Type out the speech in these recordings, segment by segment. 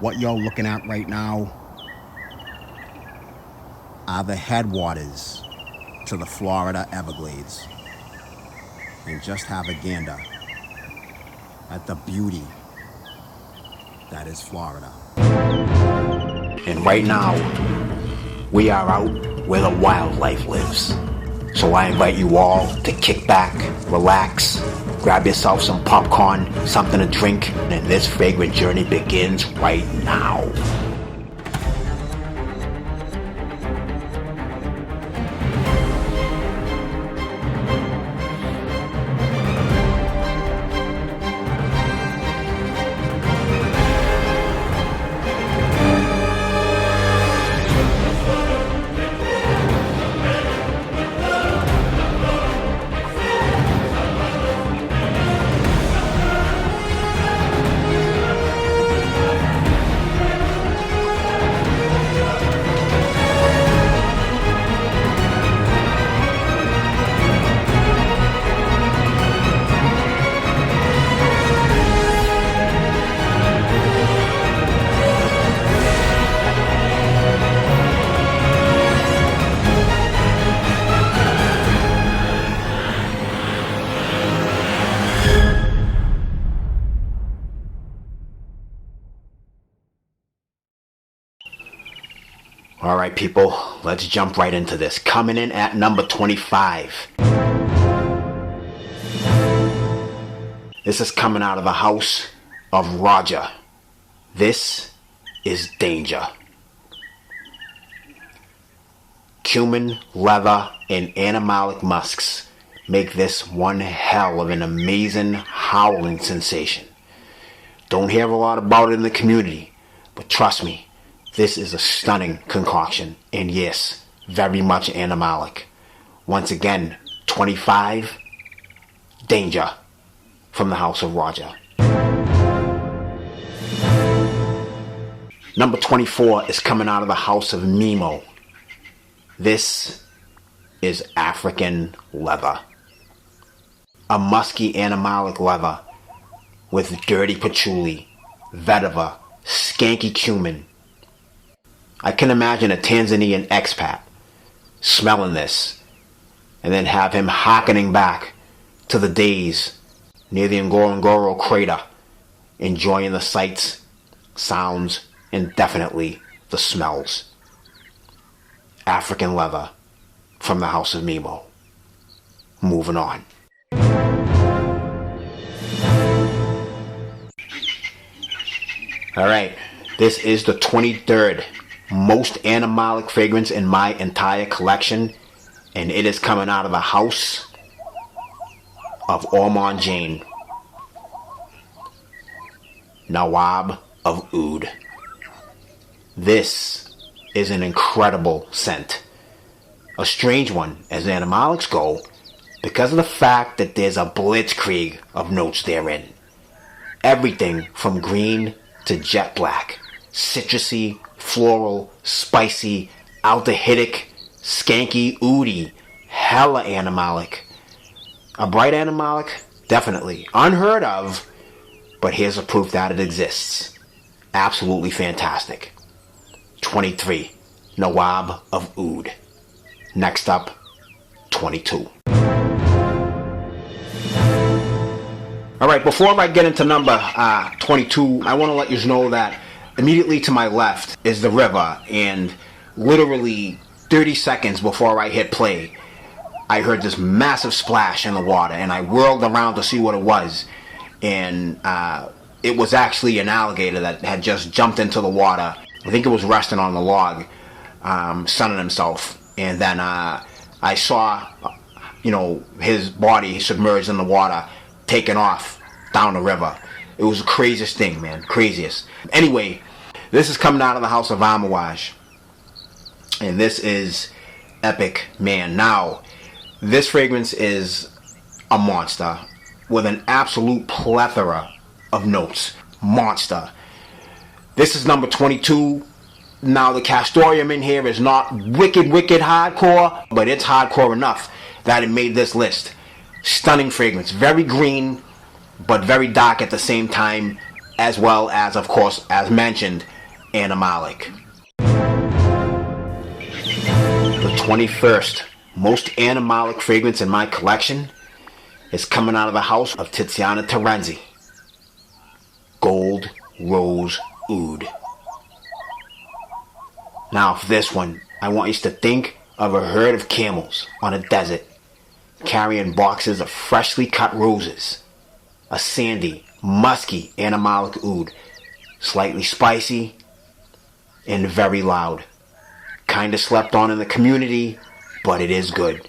What you're looking at right now are the headwaters to the Florida Everglades. And just have a gander at the beauty that is Florida. And right now, we are out where the wildlife lives. So I invite you all to kick back, relax, grab yourself some popcorn, something to drink, and this fragrant journey begins right now. Alright people, let's jump right into this. Coming in at number 25. This is coming out of the house of Roja. This is Danger. Cumin, leather, and animalic musks make this one hell of an amazing howling sensation. Don't hear a lot about it in the community, but trust me, this is a stunning concoction, and yes, very much animalic. Once again, 25, Danger, from the house of Roja. Number 24 is coming out of the house of Memo. This is African leather. A musky animalic leather with dirty patchouli, vetiver, skanky cumin. I can imagine a Tanzanian expat smelling this and then have him hearkening back to the days near the Ngorongoro crater, enjoying the sights, sounds, and definitely the smells. African leather from the house of Memo. Moving on. Alright, this is the 23rd most animalic fragrance in my entire collection, and it is coming out of the house of Ormonde Jayne, Nawab of Oudh. This is an incredible scent. A strange one as animalics go, because of the fact that there's a blitzkrieg of notes therein. Everything from green to jet black, citrusy, floral, spicy, aldehydic, skanky, oudie, hella animalic. A bright animalic? Definitely. Unheard of, but here's a proof that it exists. Absolutely fantastic. 23, Nawab of Oudh. Next up, 22. Alright, before I get into number 22, I want to let you know that immediately to my left is the river, and literally 30 seconds before I hit play, I heard this massive splash in the water, and I whirled around to see what it was, and it was actually an alligator that had just jumped into the water. I think it was resting on the log, sunning himself, and then I saw, his body submerged in the water, taking off down the river. It was the craziest thing, man, craziest. Anyway, this is coming out of the house of Amouage, and this is Epic Man. Now, this fragrance is a monster with an absolute plethora of notes. Monster. This is number 22. Now, the castoreum in here is not wicked hardcore, but it's hardcore enough that it made this list. Stunning fragrance. Very green, but very dark at the same time. as well as, of course, as mentioned, Animalic. The 21st most Animalic fragrance in my collection is coming out of the house of Tiziana Terenzi. Gold Rose Oud. Now for this one, I want you to think of a herd of camels on a desert carrying boxes of freshly cut roses. A sandy, musky Animalic Oud, slightly spicy and very loud. Kinda slept on in the community, but it is good.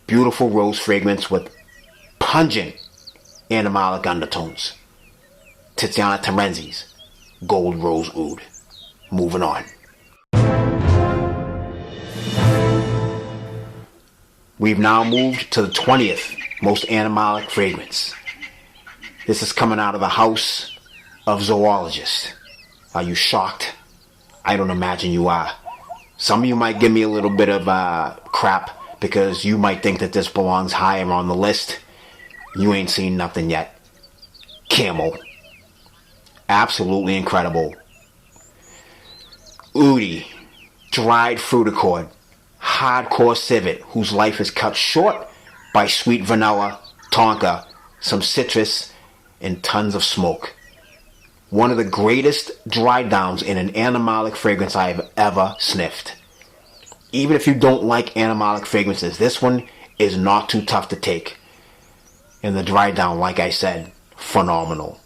Beautiful rose fragrance with pungent Animalic undertones. Tiziana Terenzi's Gold Rose Oud. Moving on. We've now moved to the 20th most Animalic fragrance. This is coming out of the house of Zoologist. Are you shocked? I don't imagine you are. Some of you might give me a little bit of crap because you might think that this belongs higher on the list. You ain't seen nothing yet. Camel. Absolutely incredible. Oudh, dried fruit accord, hardcore civet whose life is cut short by sweet vanilla, tonka, some citrus, and tons of smoke. One of the greatest dry downs in an Animalic fragrance I have ever sniffed. Even if you don't like Animalic fragrances, this one is not too tough to take. And the dry down, like I said, phenomenal.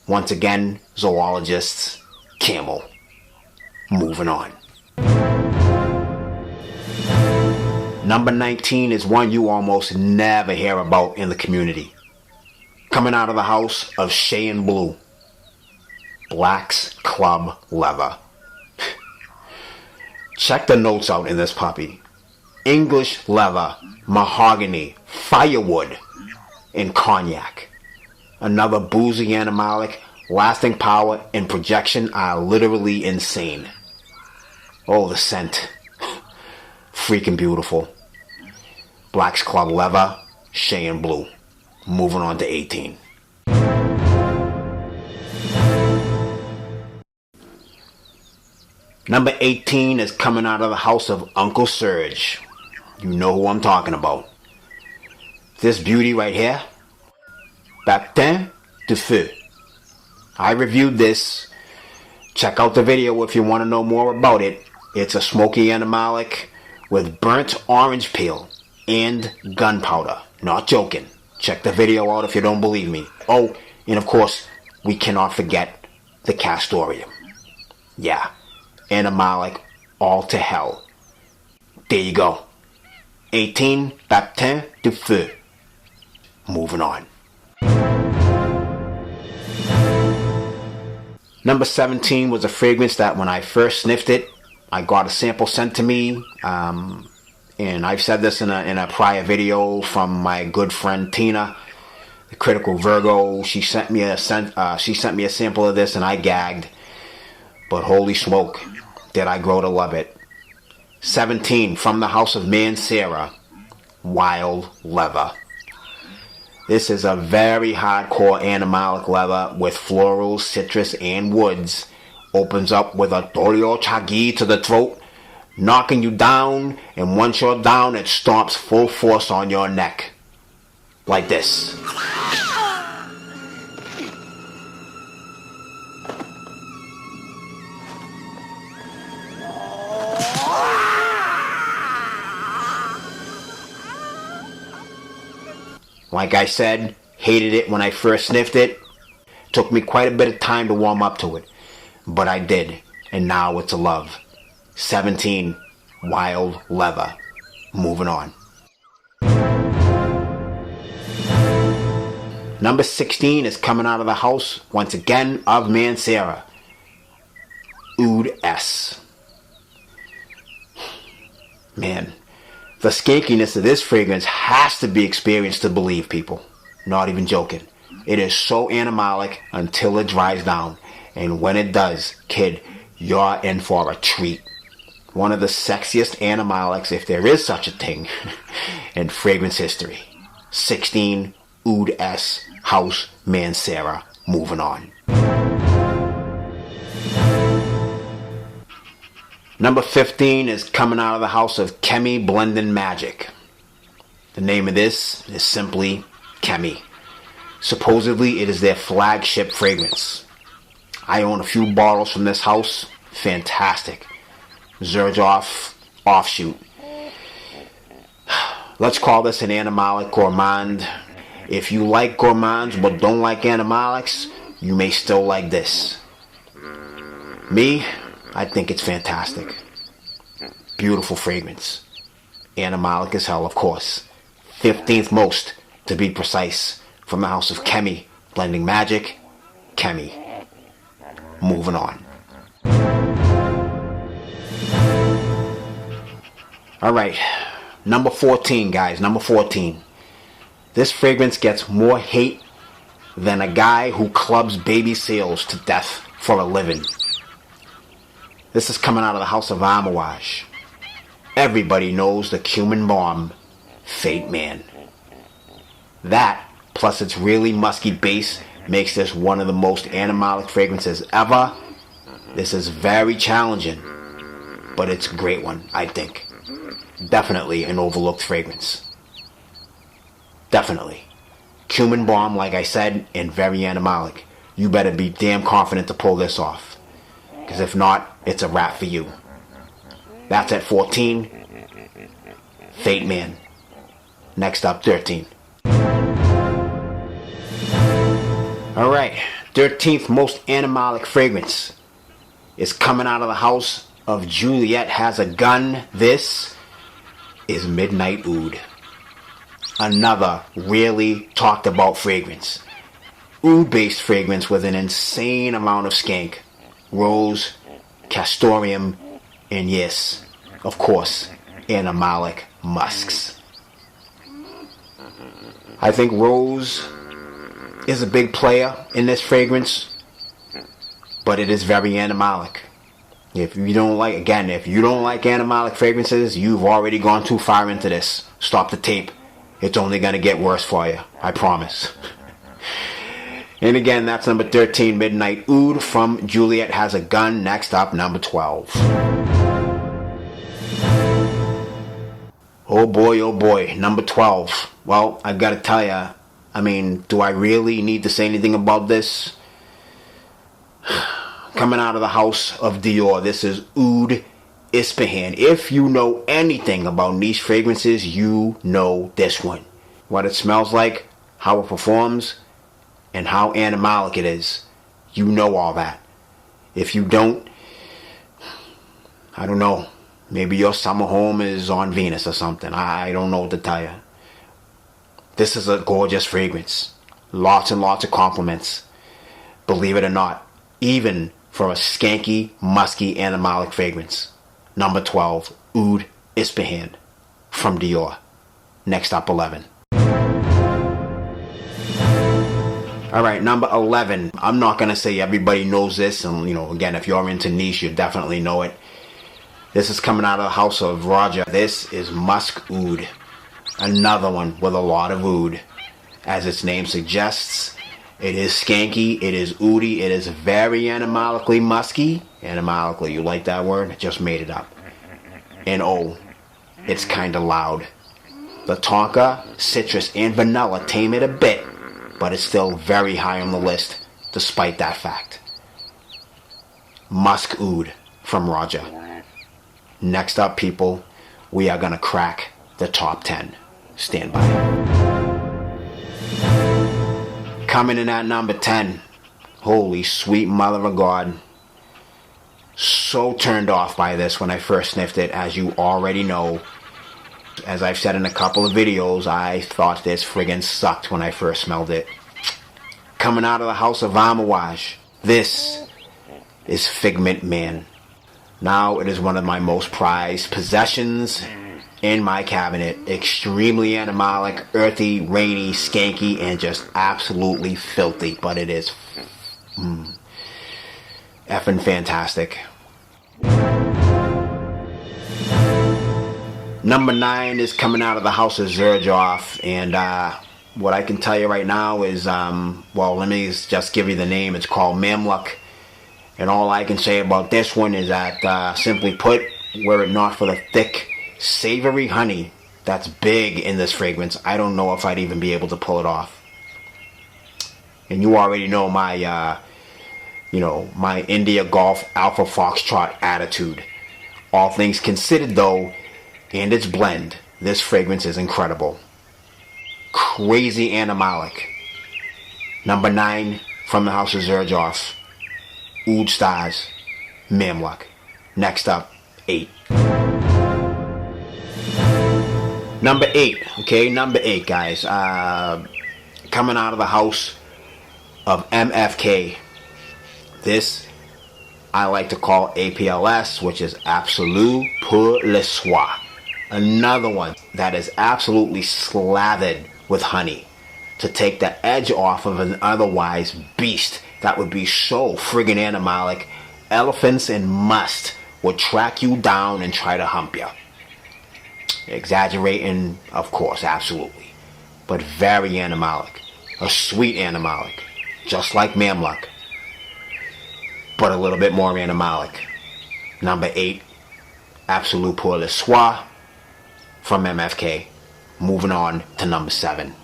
Once again, Zoologists, Camel. Moving on. Number 19 is one you almost never hear about in the community. Coming out of the house of Shay and Blue. Black's Club Leather. Check the notes out in this puppy. English leather, mahogany, firewood, and cognac. Another boozy Animalic. Lasting power and projection are literally insane. Oh, the scent. Freaking beautiful. Black's Club Leather, Shay and Blue. Moving on to 18. Number 18 is coming out of the house of Uncle Serge. You know who I'm talking about. This beauty right here, Bapteme de Feu. I reviewed this. Check out the video if you want to know more about it. It's a smoky Animalic with burnt orange peel and gunpowder. Not joking. Check the video out if you don't believe me. Oh, and of course, we cannot forget the Castoreum. Yeah, Animalic all to hell. There you go. 18, Bapteme de Feu. Moving on. Number 17 was a fragrance that when I first sniffed it, I got a sample sent to me. And I've said this in a prior video from my good friend Tina, the Critical Virgo. She sent me a sample of this and I gagged. But holy smoke, did I grow to love it. 17 from the house of M.Micallef, Wild Leather. This is a very hardcore Animalic leather with florals, citrus, and woods. Opens up with a Torio Chagi to the throat, knocking you down, and once you're down, it stomps full force on your neck. Like this. Like I said, hated it when I first sniffed it. Took me quite a bit of time to warm up to it. But I did, and now it's a love. 17, Wild Leather. Moving on. Number 16 is coming out of the house, once again, of M.Micallef. Oud S. Man, the skankiness of this fragrance has to be experienced to believe, people. Not even joking. It is so Animalic until it dries down. And when it does, kid, you're in for a treat. One of the sexiest Animalics, if there is such a thing, in fragrance history. 16, Oud S, House M.Micallef. Moving on. Number 15 is coming out of the house of Kemi Blending Magic. The name of this is simply Kemi. Supposedly it is their flagship fragrance. I own a few bottles from this house. Fantastic. Xerjoff offshoot. Let's call this an Animalic Gourmand. If you like gourmands but don't like Animalics, you may still like this. Me, I think it's fantastic. Beautiful fragrance. Animalic as hell, of course. 15th most, to be precise, from the house of Kemi. Blending Magic, Kemi. Moving on. Alright, number 14, guys. Number 14. This fragrance gets more hate than a guy who clubs baby seals to death for a living. This is coming out of the house of Amouage. Everybody knows the cumin bomb, Figment Man. That, plus its really musky base, makes this one of the most animalic fragrances ever. This is very challenging, but it's a great one, I think. Definitely an overlooked fragrance. Definitely. Cumin bomb, like I said, and very animalic. You better be damn confident to pull this off. Because if not, it's a wrap for you. That's at 14. Figment Man. Next up, 13. Alright, 13th most animalic fragrance is coming out of the house of Juliette Has A Gun. This is Midnight Oud. Another really talked about fragrance. Oud based fragrance with an insane amount of skank. Rose, castoreum, and yes, of course, animalic musks. I think rose is a big player in this fragrance, but it is very animalic. If you don't like animalic fragrances, you've already gone too far into this. Stop the tape. It's only going to get worse for you. I promise. And again, that's number 13, Midnight Oud from Juliette Has A Gun. Next up, number 12. Oh boy, number 12. Well, I've got to tell you, do I really need to say anything about this? Coming out of the house of Dior, this is Oud Ispahan. If you know anything about niche fragrances, you know this one. What it smells like, how it performs, and how animalic it is. You know all that. If you don't, I don't know. Maybe your summer home is on Venus or something. I don't know what to tell you. This is a gorgeous fragrance. Lots and lots of compliments. Believe it or not. Even for a skanky, musky, animalic fragrance. Number 12, Oud Ispahan from Dior. Next up, 11. Alright, number 11. I'm not going to say everybody knows this. And, again, if you're into niche, you definitely know it. This is coming out of the house of Roja. This is Musk Oud. Another one with a lot of oud. As its name suggests, it is skanky, it is oudy, it is very animalically musky. Animalically, you like that word? I just made it up. And oh, it's kinda loud. The tonka, citrus, and vanilla tame it a bit, but it's still very high on the list, despite that fact. Musk Oud from Roja. Next up, people, we are gonna crack the top 10. Stand by. Coming in at number 10. Holy sweet mother of God. So turned off by this when I first sniffed it, as you already know. As I've said in a couple of videos, I thought this friggin' sucked when I first smelled it. Coming out of the house of Amouage, this is Figment Man. Now it is one of my most prized possessions in my cabinet. Extremely animalic, earthy, rainy, skanky, and just absolutely filthy. But it is effing fantastic. Number 9 is coming out of the house of Xerjoff, and What I can tell you right now is, well, let me just give you the name. It's called Mamluk. And all I can say about this one is that, simply put, were it not for the thick, savory honey that's big in this fragrance, I don't know if I'd even be able to pull it off. And you already know my, my India Golf Alpha Foxtrot attitude. All things considered, though, and its blend, this fragrance is incredible. Crazy Animalic. Number 9 from the house of Xerjoff. Oud Stars, Mamluk. Next up, 8. Number 8, okay, number 8, guys. Coming out of the house of MFK. This I like to call APLS, which is Absolue pour le Soir. Another one that is absolutely slathered with honey to take the edge off of an otherwise beast that would be so friggin' animalic. Elephants and Musk would track you down and try to hump you. Exaggerating, of course, absolutely. But very animalic. A sweet animalic. Just like Mamluk. But a little bit more animalic. Number 8, Absolue pour le Soir from MFK. Moving on to number 7.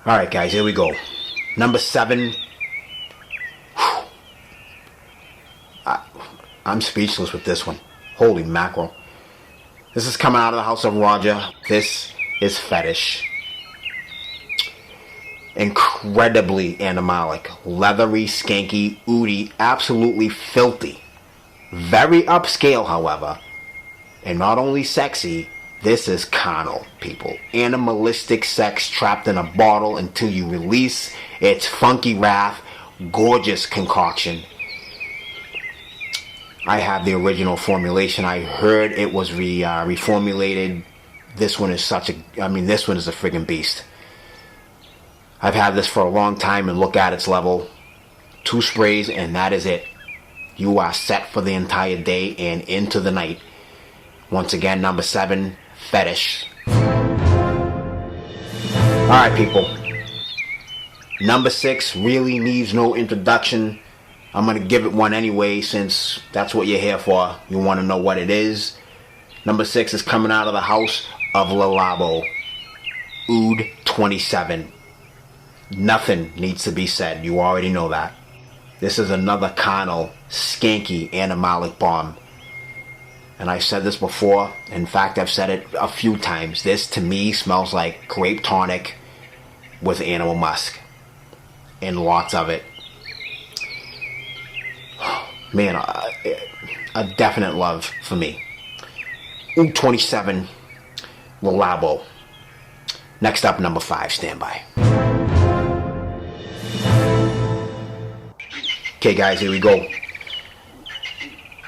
Alright guys, here we go. Number 7. I'm speechless with this one. Holy mackerel. This is coming out of the house of Roja. This is Fetish. Incredibly animalic. Leathery, skanky, oudy, absolutely filthy. Very upscale, however. And not only sexy, this is carnal, people. Animalistic sex trapped in a bottle until you release its funky wrath. Gorgeous concoction. I have the original formulation. I heard it was reformulated. This one is this one is a friggin' beast. I've had this for a long time, and look at its level. 2 sprays and that is it. You are set for the entire day and into the night. Once again, number 7, Fetish. Alright people. Number 6 really needs no introduction. I'm going to give it one anyway, since that's what you're here for. You want to know what it is. Number 6 is coming out of the house of Lalabo. Oud 27. Nothing needs to be said. You already know that. This is another carnal, skanky, animalic bomb. And I've said this before. In fact, I've said it a few times. This, to me, smells like grape tonic with animal musk. And lots of it. Man, a definite love for me. Oud 27, Lalabo. Next up, number 5, stand by. Okay guys, here we go.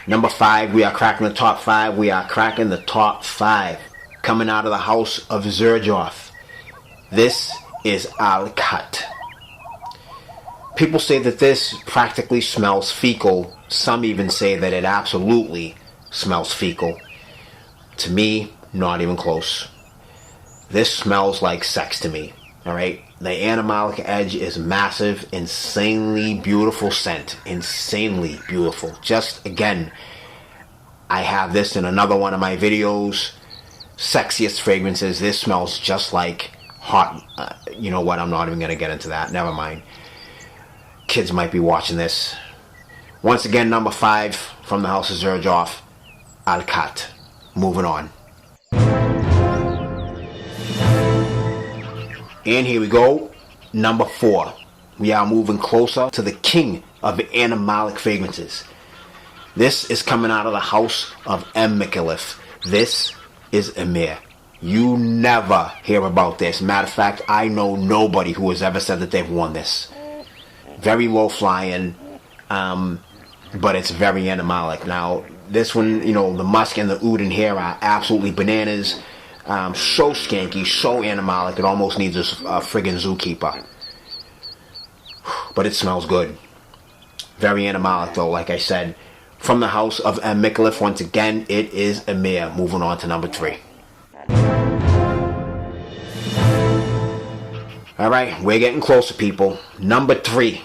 Number 5, we are cracking the top 5. We are cracking the top 5. Coming out of the house of Xerjoff. This is Al-Kat. People say that this practically smells fecal. Some even say that it absolutely smells fecal. To me, not even close. This smells like sex to me. Alright? The animalic edge is massive, insanely beautiful scent. Insanely beautiful. Just, again, I have this in another one of my videos. Sexiest fragrances. This smells just like hot. You know what? I'm not even going to get into that. Never mind. Kids might be watching this. Once again, number 5 from the house of Xerjoff. Al-Kat. Moving on. And here we go, number 4. We are moving closer to the king of animalic fragrances. This is coming out of the house of M.Micallef. This is Emir. You never hear about this. Matter of fact, I know nobody who has ever said that they've worn this. Very low flying, but it's very animalic. Now, this one, you know, the musk and the oud in here are absolutely bananas. So skanky, so animalic, it almost needs a friggin' zookeeper. But it smells good. Very animalic though, like I said. From the house of M.Micallef, once again, it is Emir. Moving on to number 3. Alright, we're getting closer, people. Number 3.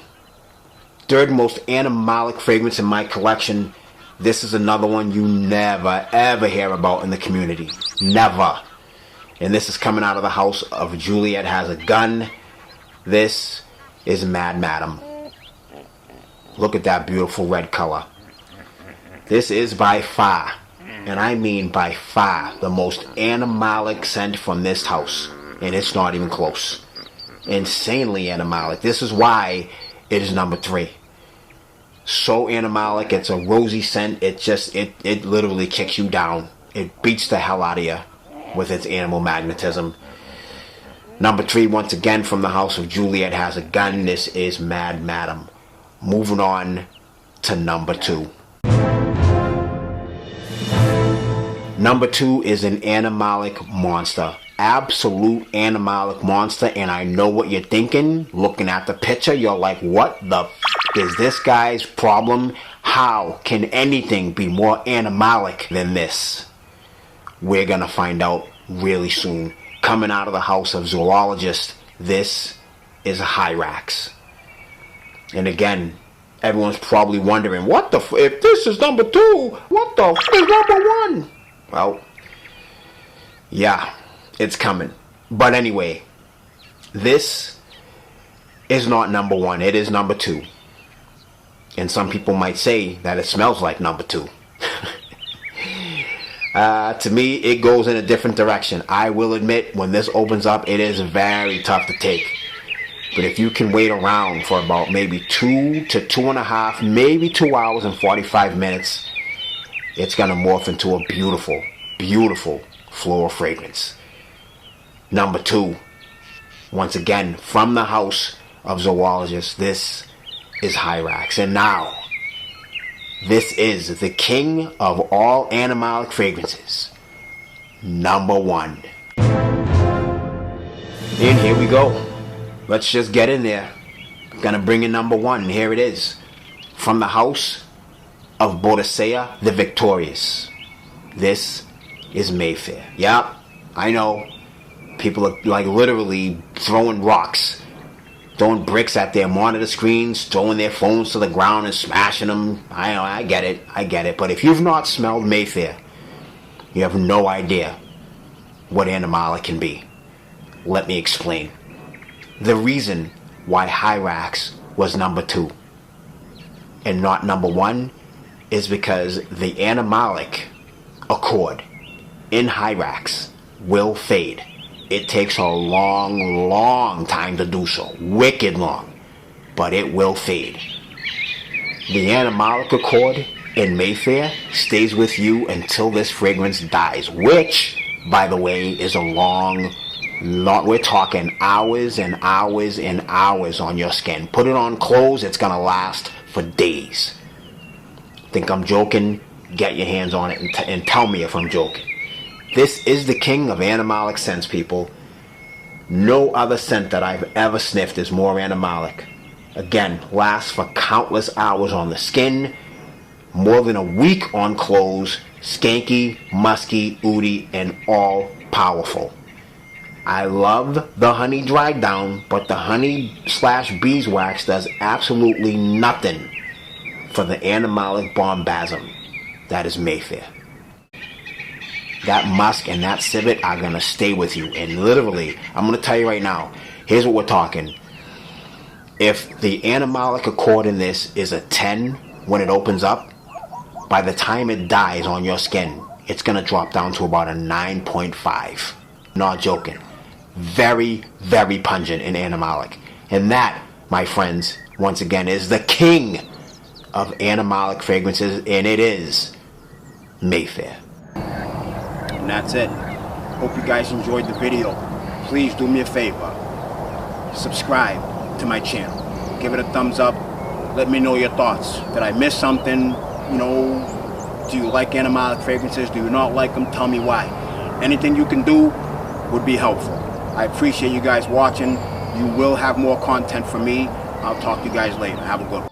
Third most animalic fragrance in my collection. This is another one you never ever hear about in the community. Never. And this is coming out of the house of Juliette Has A Gun. This is Mad Madam. Look at that beautiful red color. This is by far, and I mean by far, the most animalic scent from this house. And it's not even close. Insanely animalic. This is why it is number 3. So animalic. It's a rosy scent. It literally kicks you down. It beats the hell out of you with its animal magnetism. Number 3, once again from the house of Juliette Has A Gun. This is Mad Madam. Moving on to number 2. Number 2 is an animalic monster. Absolute animalic monster. And I know what you're thinking. Looking at the picture, you're like, what the f is this guy's problem? How can anything be more animalic than this? We're gonna find out really soon. Coming out of the house of Zoologist, this is Hyrax. And again, everyone's probably wondering, what the f, if this is number 2, what the f is number 1? Well, yeah, it's coming. But anyway, this is not number 1, it is number 2. And some people might say that it smells like number 2. To me, it goes in a different direction. I will admit, when this opens up, it is very tough to take. But if you can wait around for about maybe 2 to 2.5, maybe 2 hours and 45 minutes, it's going to morph into a beautiful, beautiful floral fragrance. Number 2, once again, from the house of Zoologist, this is Hyrax. And now, this is the king of all animalic fragrances. Number 1. And here we go. Let's just get in there. Gonna bring in number 1. Here it is. From the house of Bodicea the Victorious. This is Mayfair. Yep, I know. People are like literally throwing rocks, throwing bricks at their monitor screens, throwing their phones to the ground and smashing them. I know, I get it. But if you've not smelled Mayfair, you have no idea what animalic can be. Let me explain. The reason why Hyrax was number 2 and not number 1 is because the animalic accord in Hyrax will fade. It takes a long, long time to do so. Wicked long. But it will fade. The animalic accord in Mayfair stays with you until this fragrance dies. Which, by the way, is a long, we're talking hours and hours and hours on your skin. Put it on clothes, it's going to last for days. Think I'm joking? Get your hands on it and tell me if I'm joking. This is the king of animalic scents, people. No other scent that I've ever sniffed is more animalic. Again, lasts for countless hours on the skin, more than a week on clothes, skanky, musky, oudy, and all powerful. I love the honey dry down, but the honey/beeswax does absolutely nothing for the animalic bombasm that is Mayfair. That musk and that civet are going to stay with you. And literally, I'm going to tell you right now, here's what we're talking. If the animalic accord in this is a 10 when it opens up, by the time it dies on your skin, it's going to drop down to about a 9.5. Not joking. Very, very pungent in animalic. And that, my friends, once again, is the king of animalic fragrances, and it is Mayfair. And that's it. Hope you guys enjoyed the video. Please do me a favor. Subscribe to my channel. Give it a thumbs up. Let me know your thoughts. Did I miss something? You know, do you like animalic fragrances? Do you not like them? Tell me why. Anything you can do would be helpful. I appreciate you guys watching. You will have more content from me. I'll talk to you guys later. Have a good one.